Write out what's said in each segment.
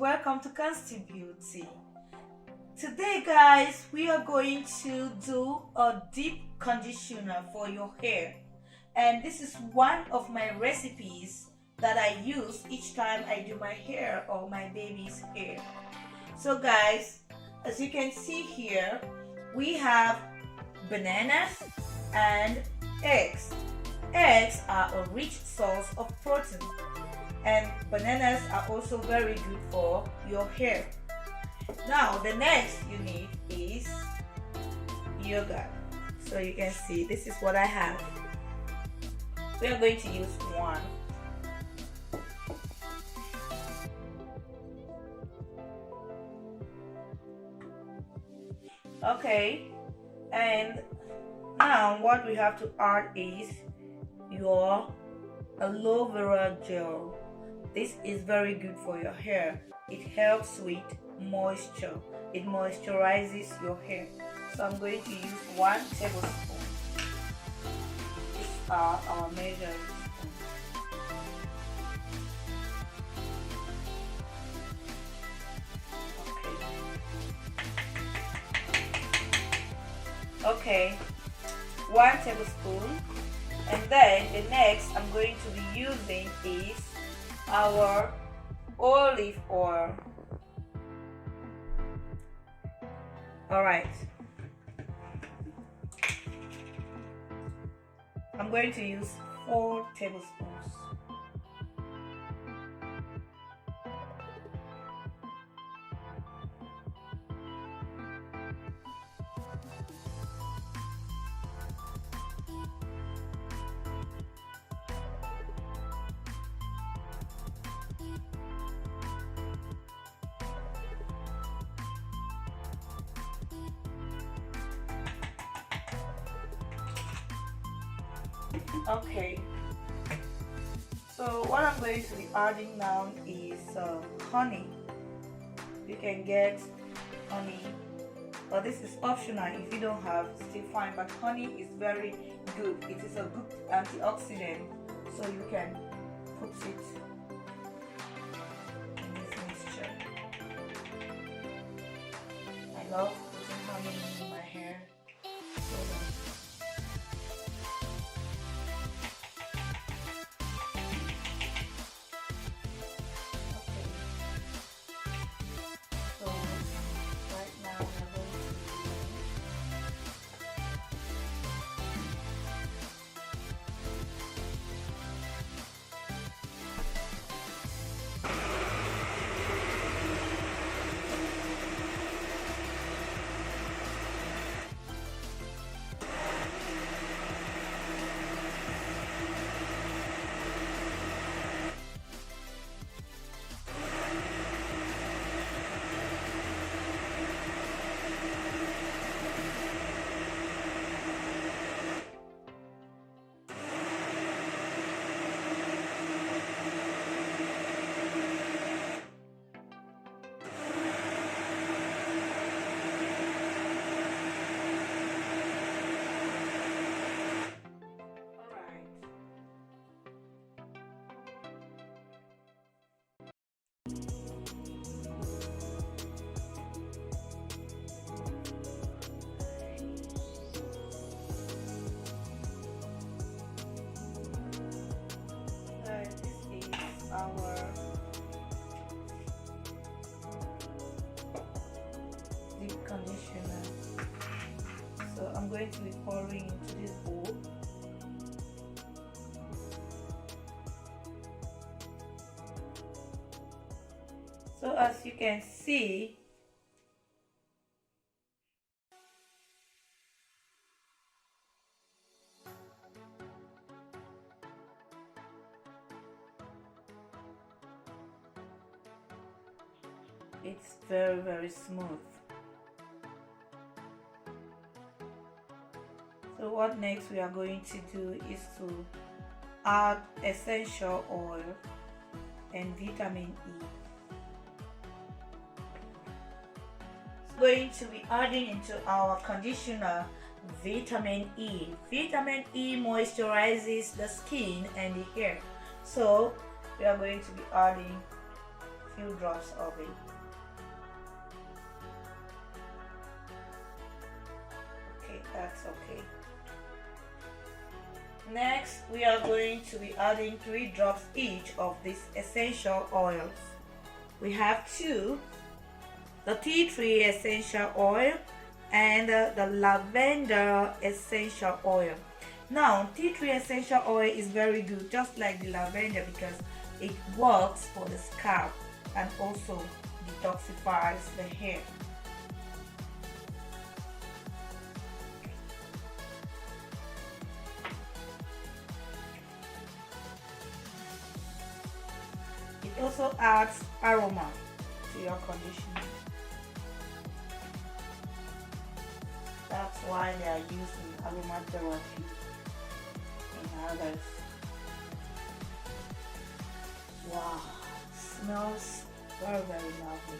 welcome to Constant Beauty. Today guys, we are going to do a deep conditioner for your hair, and this is one of my recipes that I use each time I do my hair or my baby's hair. So guys, as you can see here, we have bananas and eggs. Eggs are a rich source of protein, and bananas are also very good for your hair. Now the next you need is yogurt. So you can see this is what I have. We are going to use one. Okay, and now what we have to add is your aloe vera gel. This is very good for your hair. It helps with moisture. It moisturizes your hair. So I'm going to use 1 tablespoon. These are our measuring spoons. Okay, 1 tablespoon. And then the next I'm going to be using is our olive oil. Alright, I'm going to use 4 tablespoons. Okay, so what I'm going to be adding now is honey. You can get honey, but this is optional. If you don't have, still fine, but honey is very good. It is a good antioxidant, so you can put it in this mixture. I love putting honey in my hair. Our deep conditioner. So I'm going to be pouring into this bowl. So as you can see, it's very smooth. So what next we are going to do is to add essential oil and vitamin E. Going to be adding into our conditioner vitamin E. Vitamin E moisturizes the skin and the hair. So we are going to be adding few drops of it. Okay, that's okay. Next, we are going to be adding 3 drops each of these essential oils. We have 2, the tea tree essential oil and the lavender essential oil. Now, tea tree essential oil is very good, just like the lavender, because it works for the scalp and also detoxifies the hair. It also adds aroma to your conditioner. That's why they are used in aromatherapy and others. Wow, smells very, very lovely.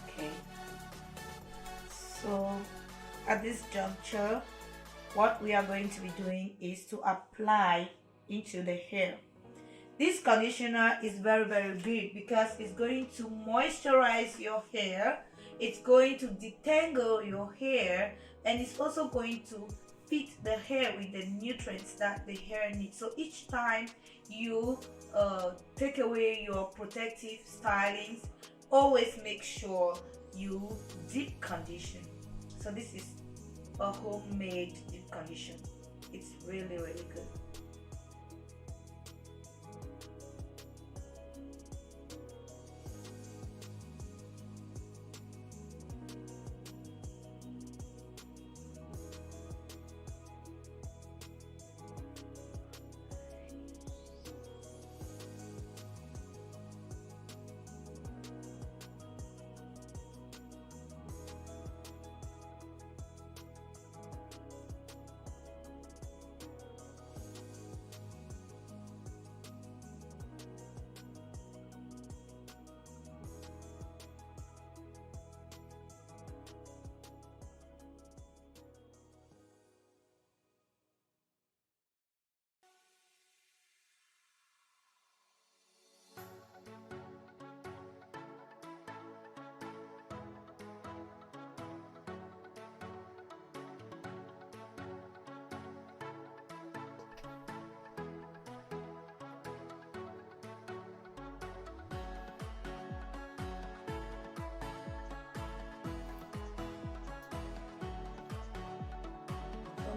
Okay, so at this juncture, what we are going to be doing is to apply into the hair. This conditioner is very, very good because it's going to moisturize your hair, it's going to detangle your hair, and it's also going to feed the hair with the nutrients that the hair needs. So each time you take away your protective stylings, always make sure you deep condition. So this is a homemade deep condition. It's really, really good.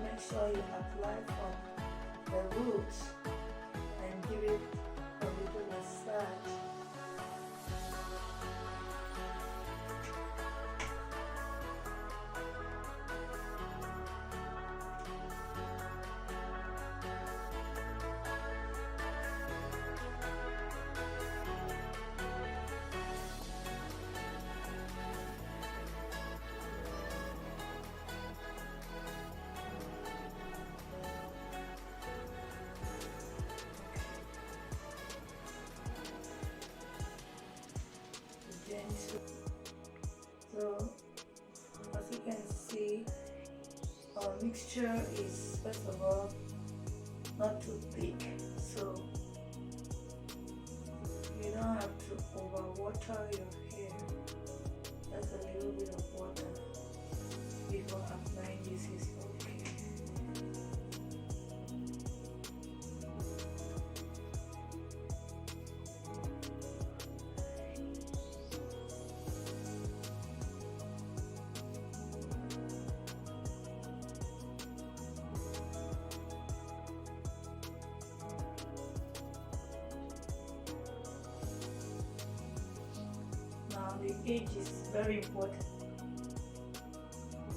Make sure you apply from the roots and give it a little massage. So as you can see, our mixture is first of all not too thick, so you don't have to overwater your hair. Just a little bit of water before applying this is okay. Now the edge is very important.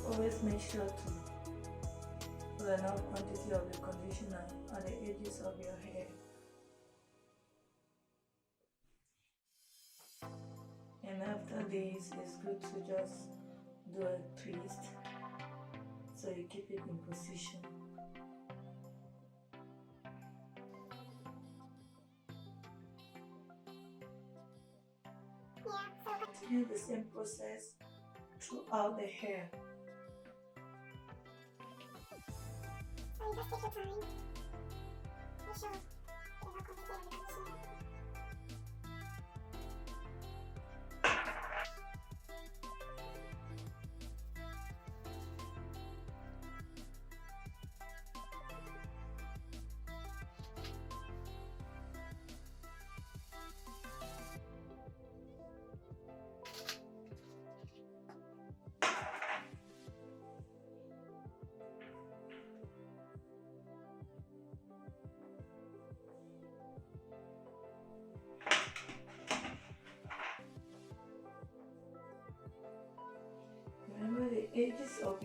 Always make sure to put enough quantity of the conditioner at the edges of your hair. And after this, it's good to just do a twist so you keep it in position. Continue the same process throughout the hair. So you just take your time. Make sure you're not complicated with the position.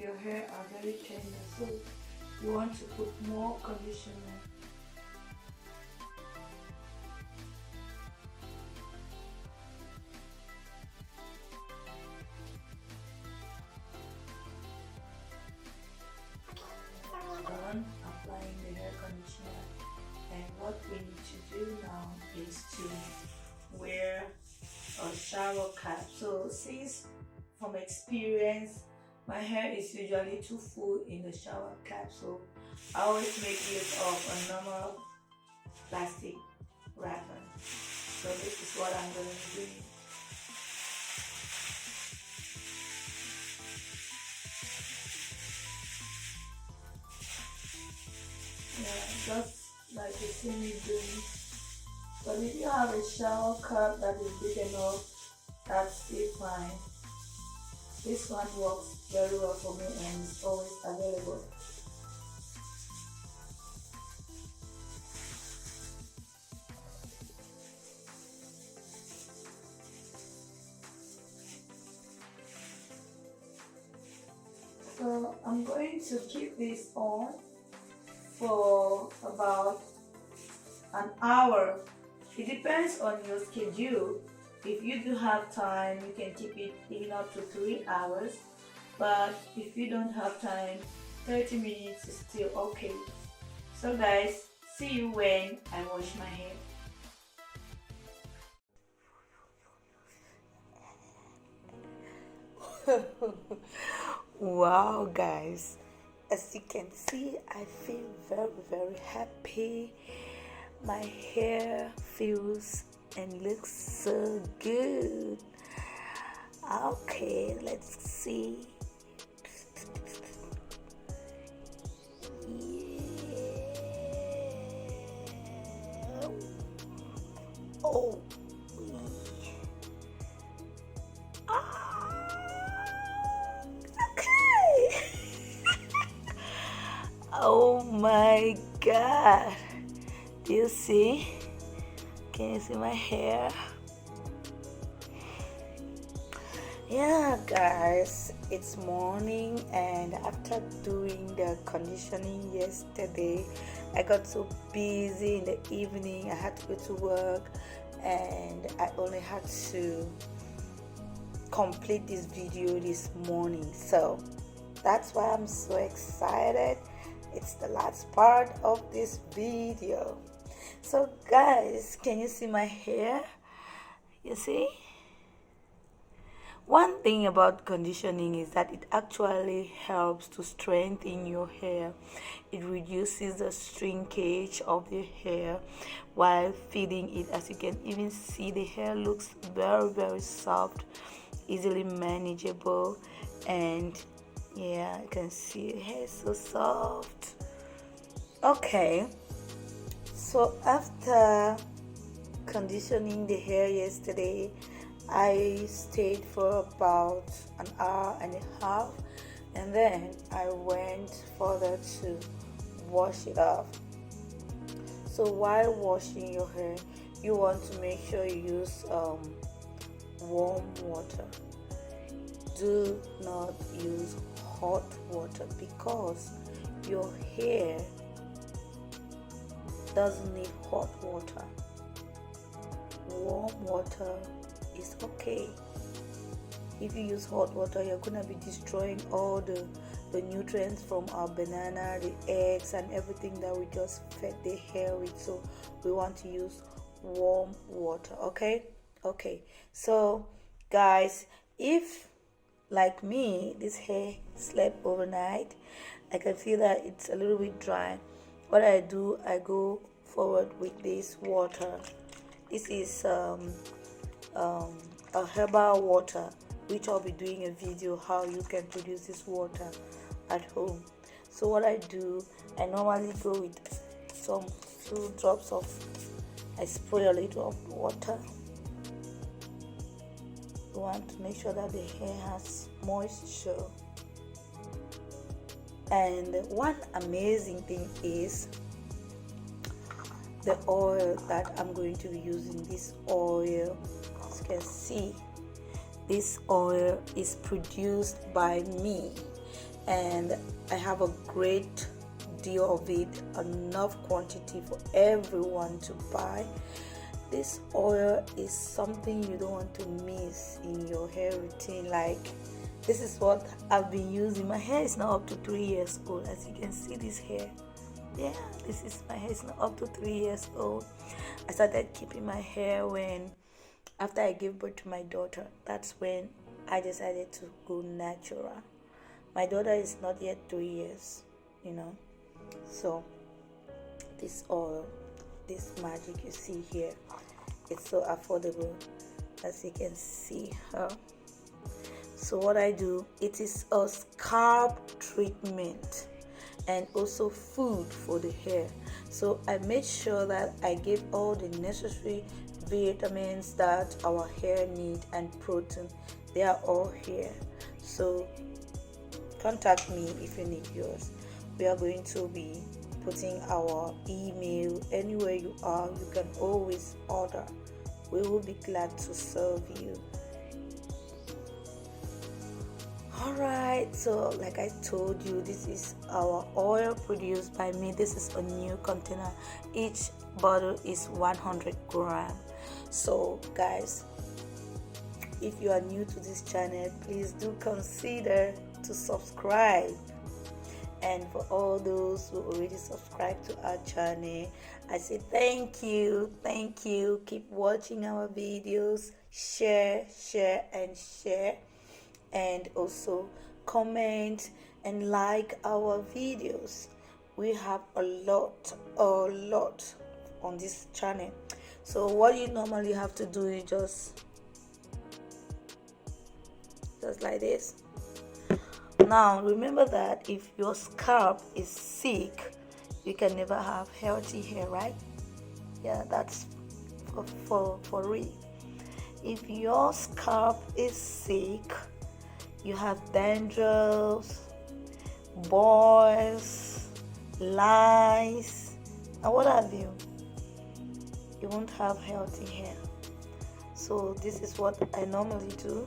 your hair are very tender, so you want to put more conditioner. Done applying the hair conditioner, and what we need to do now is to wear a shower cap. So since from experience my hair is usually too full in the shower cap, so I always make use of a normal plastic wrapper. So this is what I'm going to do. Yeah, just like you see me doing. But if you have a shower cap that is big enough, that's still fine. This one works very well for me and is always available. So I'm going to keep this on for about an hour. It depends on your schedule. If you do have time, you can keep it even up to 3 hours. But if you don't have time, 30 minutes is still okay. So guys, see you when I wash my hair. Wow, guys, as you can see, I feel very happy. My hair feels and looks so good. Okay, let's see. Yeah. Oh. Oh my god, do you see? Can you see my hair? Yeah guys, it's morning, and after doing the conditioning yesterday, I got so busy in the evening. I had to go to work and I only had to complete this video this morning, so that's why I'm so excited. It's the last part of this video. So guys, can you see my hair? You see? One thing about conditioning is that it actually helps to strengthen your hair. It reduces the shrinkage of the hair while feeding it. As you can even see, the hair looks very soft, easily manageable, and yeah, you can see the hair is so soft. Okay, so after conditioning the hair yesterday, I stayed for about an hour and a half, and then I went further to wash it off. So while washing your hair, you want to make sure you use warm water. Do not use hot water because your hair doesn't need hot water. Warm water is okay. If you use hot water, you're gonna be destroying all the nutrients from our banana, the eggs, and everything that we just fed the hair with. So we want to use warm water. Okay, so guys, if like me, this hair slept overnight, I can feel that it's a little bit dry. What I do, I go forward with this water. This is a herbal water, which I'll be doing a video how you can produce this water at home. So what I do, I normally go with some few drops of, I spray a little of water. You want to make sure that the hair has moisture. And one amazing thing is the oil that I'm going to be using. This oil, as you can see, this oil is produced by me. and I have a great deal of it, enough quantity for everyone to buy. This oil is something you don't want to miss in your hair routine. Like, this is what I've been using. My hair is now up to 3 years old. As you can see, this hair, yeah, this is my hair is now up to 3 years old. I started keeping my hair when after I gave birth to my daughter. That's when I decided to go natural. My daughter is not yet 3 years, so this oil, this magic you see here, it's so affordable, as you can see her. So what I do, it is a scalp treatment and also food for the hair. So I made sure that I gave all the necessary vitamins that our hair need and protein. They are all here. So contact me if you need yours. We are going to be putting our email anywhere you are. You can always order. We will be glad to serve you. Alright, so like I told you, this is our oil produced by me. This is a new container. Each bottle is 100 grams. So guys, if you are new to this channel, please do consider to subscribe. And for all those who already subscribed to our channel, I say thank you. Keep watching our videos. Share and share. And also comment and like our videos. We have a lot on this channel. So what you normally have to do is just like this. Now remember that if your scalp is sick, you can never have healthy hair, right? Yeah, that's for real. If your scalp is sick, you have dandruff, boils, lice, and what have you, you won't have healthy hair. So this is what I normally do.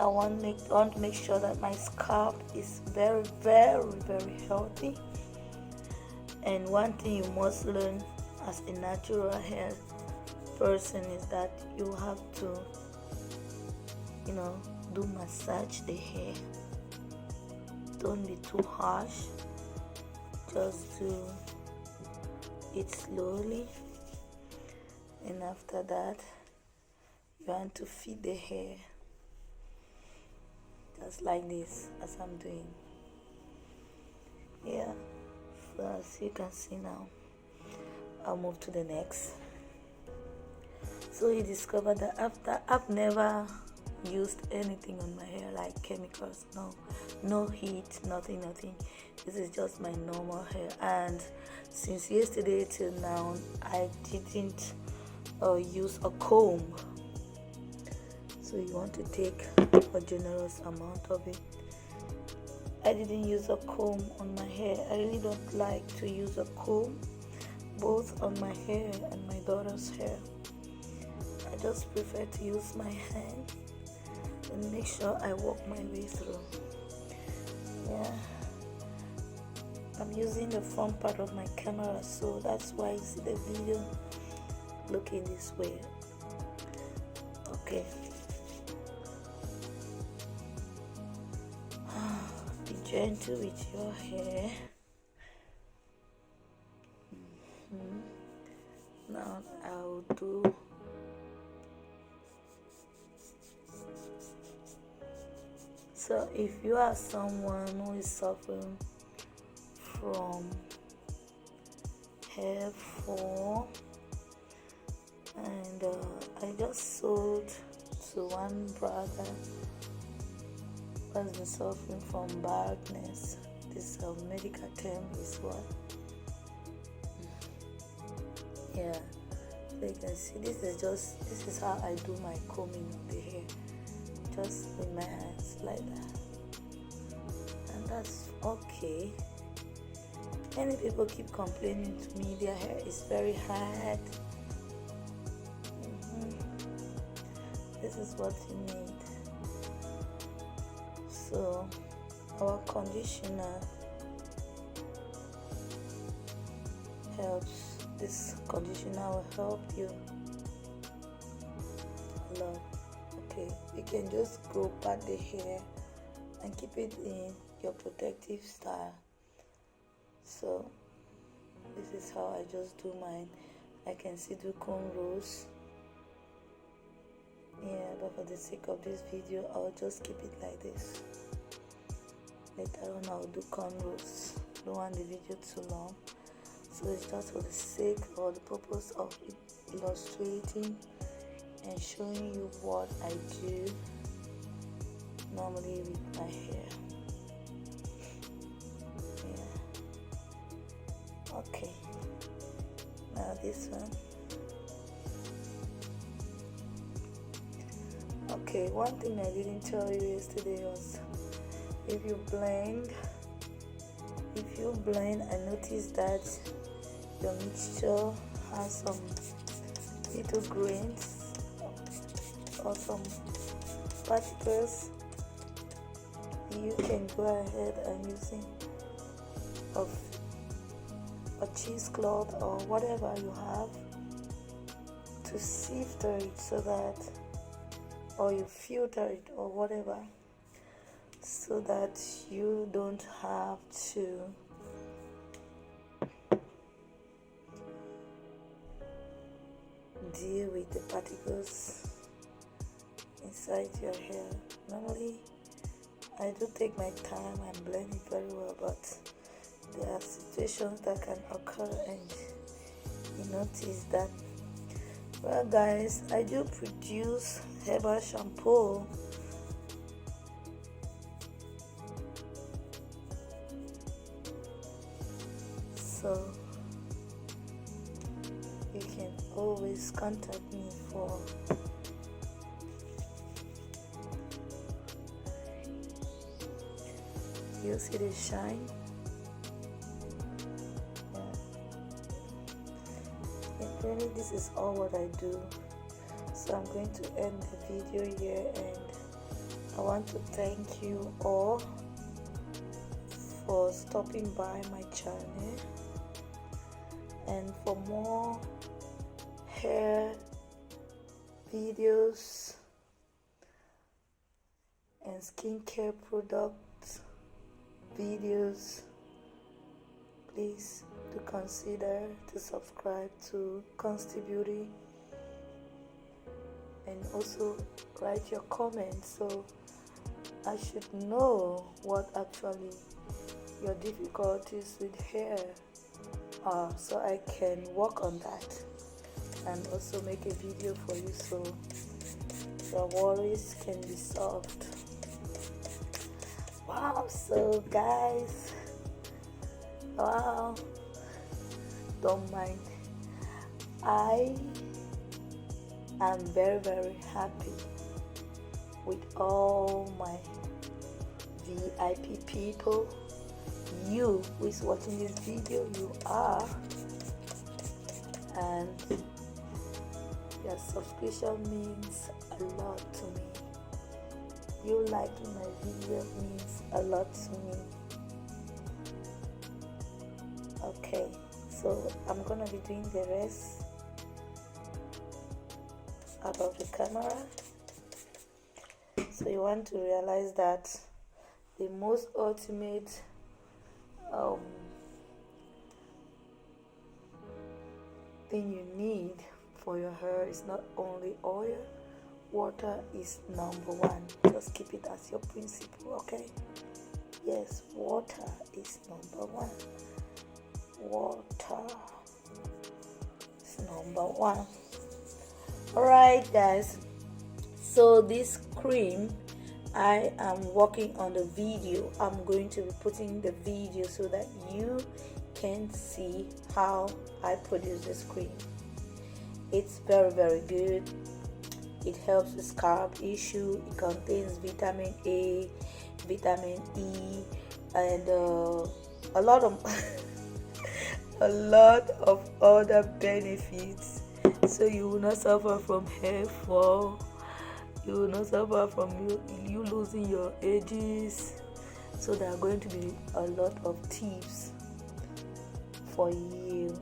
I want to make sure that my scalp is very healthy. And one thing you must learn as a natural hair person is that you have to do massage the hair. Don't be too harsh, just do it slowly, and after that you want to feed the hair just like this, as I'm doing. Yeah, so as you can see now, I'll move to the next. So you discover that after I've never used anything on my hair like chemicals, no heat, nothing. This is just my normal hair, and since yesterday till now I didn't use a comb. So you want to take a generous amount of it. I didn't use a comb on my hair. I really don't like to use a comb both on my hair and my daughter's hair. I just prefer to use my hand and make sure I walk my way through. Yeah, I'm using the front part of my camera, so that's why you see the video looking this way. Okay. Be gentle with your hair. Now I'll do so. If you are someone who is suffering from hair fall, and I just sold to one brother who has been suffering from baldness. This medical term is what? Yeah, so you can see this is how I do my combing of the hair, just with my hands like that, and that's okay. Many people keep complaining to me their hair is very hard. This is what you need. So our conditioner helps. This conditioner will help you a lot. Okay, you can just go pat the hair and keep it in your protective style. So this is how I just do mine. I can still do cornrows, yeah, but for the sake of this video I'll just keep it like this. Later on I'll do cornrows. Don't want the video too long, so it's just for the sake or the purpose of illustrating and showing you what I do normally with my hair. Yeah. Okay, now this one. Okay, one thing I didn't tell you yesterday was if you blend, I noticed that your mixture has some little grains or some particles. You can go ahead and using a cheesecloth or whatever you have to sift it so that, or you filter it or whatever, so that you don't have to deal with the particles inside your hair. Normally I do take my time and blend it very well, but there are situations that can occur and you notice that. Well guys, I do produce herbal shampoo. So you can always contact me for you see the shine. Really, this is all what I do. So I'm going to end the video here, and I want to thank you all for stopping by my channel. And for more hair videos and skincare products videos, please do consider to subscribe to Consti Beauty, and also write your comments so I should know what actually your difficulties with hair are, so I can work on that and also make a video for you so your worries can be solved. Wow, so guys, wow, don't mind, I am very happy with all my VIP people. You who is watching this video, you are, and your subscription means a lot to me. You liking my video means a lot to me. Okay, so I'm gonna be doing the rest out of the camera. So you want to realize that the most ultimate thing you need for your hair is not only oil. Water is number one. Just keep it as your principle, okay? Yes, water is number one. Water is number one. Alright guys, so this cream, I am working on the video. I'm going to be putting the video so that you can see how I produce this cream. It's very good. It helps with scalp issue. It contains vitamin A, vitamin E, and a lot of a lot of other benefits. So you will not suffer from hair fall. You will not suffer from you losing your edges. So there are going to be a lot of tips for you.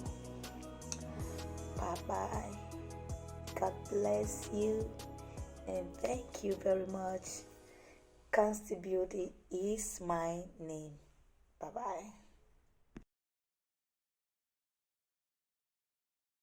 Bye bye. God bless you, and thank you very much. Consti Beauty is my name. Bye bye.